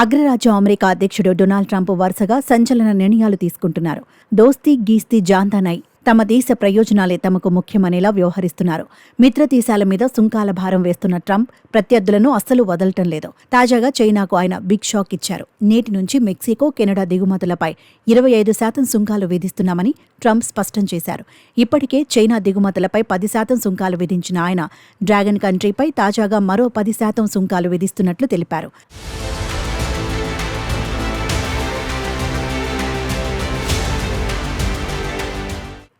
అగ్రరాజ్యం అమెరికా అధ్యక్షుడు Donald Trump వరుసగా సంచలన నిర్ణయాలు తీసుకుంటున్నారు. దోస్తీ గీస్తీ జాంతానై తమ దేశ ప్రయోజనాలే తమకు ముఖ్యమనేలా వ్యవహరిస్తున్నారు. మిత్ర దేశాల మీద సుంకాల భారం వేస్తున్న ట్రంప్ ప్రత్యర్థులను అస్సలు వదలటం లేదు. తాజాగా చైనాకు ఆయన బిగ్ షాక్ ఇచ్చారు. నేటి నుంచి మెక్సికో, కెనడా దిగుమతులపై 25% సుంకాలు విధిస్తున్నామని ట్రంప్ స్పష్టం చేశారు. ఇప్పటికే చైనా దిగుమతులపై 10% సుంకాలు విధించిన ఆయన డ్రాగన్ కంట్రీపై తాజాగా మరో 10% సుంకాలు విధిస్తున్నట్లు తెలిపారు.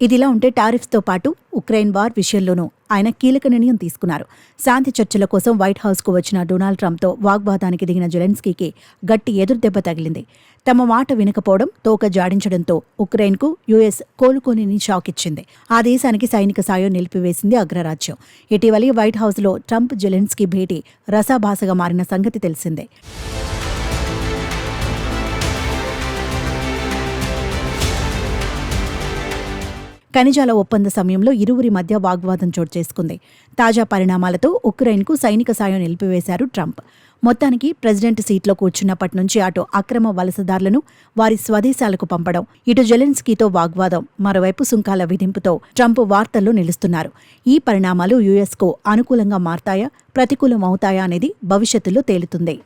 ఇదిలా ఉంటే టారిఫ్స్తో పాటు ఉక్రెయిన్ వార్ విషయంలోనూ ఆయన కీలక నిర్ణయం తీసుకున్నారు. శాంతి చర్చల కోసం వైట్ హౌస్కు వచ్చిన డొనాల్డ్ ట్రంప్తో వాగ్వాదానికి దిగిన జెలెన్స్కీకి గట్టి ఎదురుదెబ్బ తగిలింది. తమ మాట వినకపోవడం, తోక జాడించడంతో ఉక్రెయిన్కు యుఎస్ కోలుకోలేని షాక్ ఇచ్చింది. ఆ దేశానికి సైనిక సాయం నిలిపివేసింది అగ్రరాజ్యం. ఇటీవలి వైట్ హౌస్లో ట్రంప్ జెలెన్స్కీ భేటీ రసాభాసగా మారిన సంగతి తెలిసిందే. ఖనిజాల ఒప్పంద సమయంలో ఇరువురి మధ్య వాగ్వాదం చోటు చేసుకుంది. తాజా పరిణామాలతో ఉక్రెయిన్కు సైనిక సాయం నిలిపివేశారు ట్రంప్. మొత్తానికి ప్రెసిడెంట్ సీట్లో కూర్చున్నప్పటి నుంచి అటు అక్రమ వలసదారులను వారి స్వదేశాలకు పంపడం, ఇటు జెలెన్స్కీతో వాగ్వాదం, మరోవైపు సుంకాల విధింపుతో ట్రంప్ వార్తల్లో నిలుస్తున్నారు. ఈ పరిణామాలు యుఎస్కు అనుకూలంగా మారతాయా, ప్రతికూలమవుతాయా అనేది భవిష్యత్తులో తేలుతుంది.